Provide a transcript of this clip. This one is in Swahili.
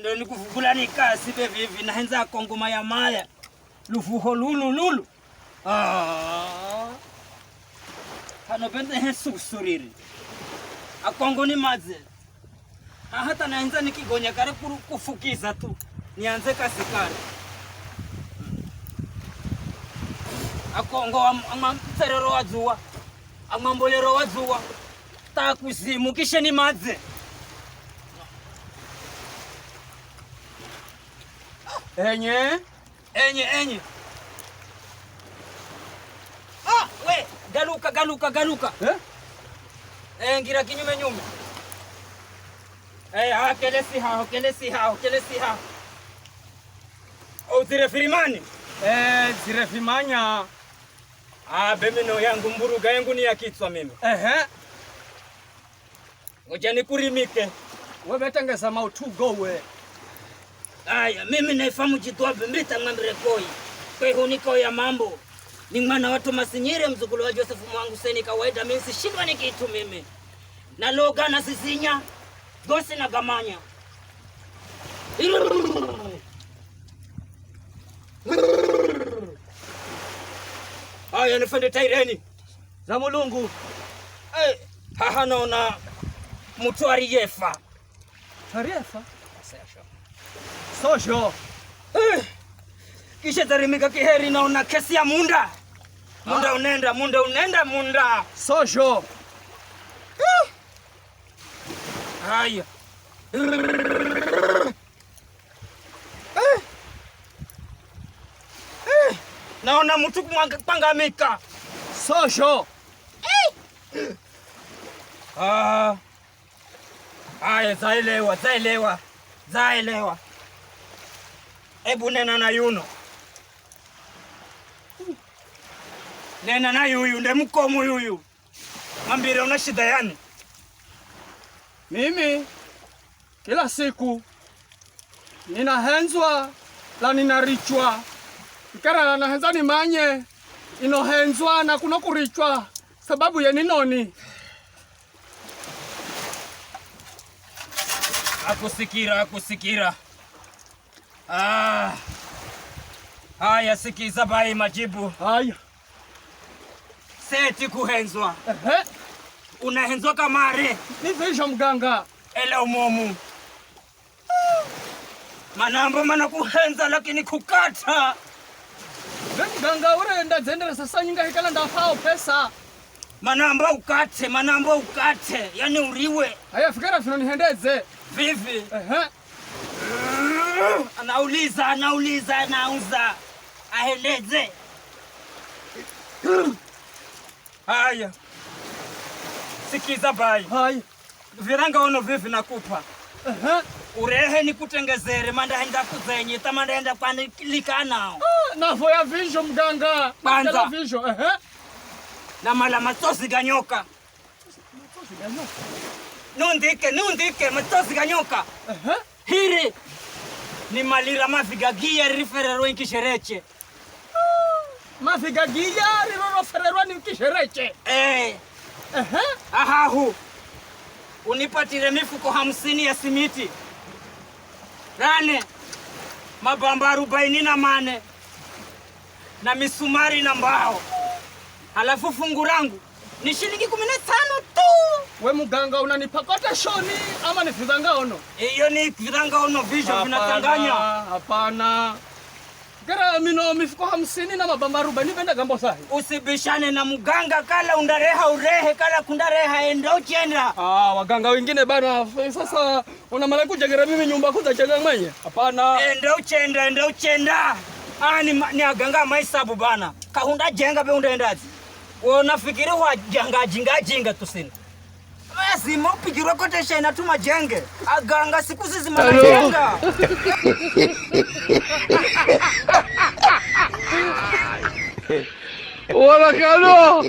ndo nikuvugula nikasi bevivi nahenza kongoma ya maya lufuho lulu hano pende hesusuriri akongo ni madze hata nahenza nikigonya kare kufukiza tu nianze kasi kare akongo amamterero wazuwa amambolero wazuwa takuzimu kishe ni madze enye we galuka ngira kinyume nyume kelesi hao zirefirimani zirefimanya bemino yangu mburuga yangu ni ya kitswa mimi ngoja nikurimike webetengeza mautugo we aya mimi naifamu jitwabe mbita ng'ambire koi kwe huniko ya mambo ni mwana wa Thomas Nyire mzukulu wa Joseph Mwangu Seni kawaida mimi sishindwa ni kitu mimi na loga na sisinya gosi na gamanya aya nifende taireni za mulungu haha naona mtu ariyefa sosho kisha tarimika kiheri naona kesi ya munda unenda sosho haya naona mtu kupangamika sosho haya zaelewa ebu nena na yuno nena na yuyu nde mkomu yuyu mambire una shida yani mimi kila siku ninahenzwa la ninarichwa ikara nahenza ni manye inohenzwa na kuno kurichwa sababu ya ninoni akusikira haya sikiza bai majibu haya seti kuhenzwa unahenzwa kamare nivisho mganga ele umomu manambo mana kuhenza lakini kukata mganga urenda zendera sasa nyinga hikala ndafao pesa manambo ukate yani uriwe haya fikira fino nihendeze vivi anauza aheleze haya sikiza bai haya viranga ono vivi nakupa urehe nikutengezere mandaenda kuzenye tamandaenda kwanika nao nafo ya visho mganga Banza. visho na mala matosi ganyoka nundike matosi ganyoka hiri ni malira mafigagia riferero inkishereche mafigagia riferero inkishereche ahahu unipatire mifuko 50 ya simiti rane mabamba 48 na misumari na mbao halafu fungu rangu ni shilingi 15 tu. We muganga unanipakota shoni ama ni vidanga ono? Iyo ni vidanga ono visho vinatanganya. Hapana. Gara mino mifuko 50 na mabamba 40 benda gambo sahi. Usibishane na muganga kala undareha urehe kala kundareha enda uchenda. Waganga wengine bana sasa unamala kujengera mimi nyumba kuza jenga mwenye. Hapana. Enda uchenda. Ni aganga maisabu bana. Kahunda jenga be undaendazi. Unafikiri wa jinga tusini. Basi mopigirwa kote shena tuma jenge. Aganga siku sisi manajenga. Wala kano.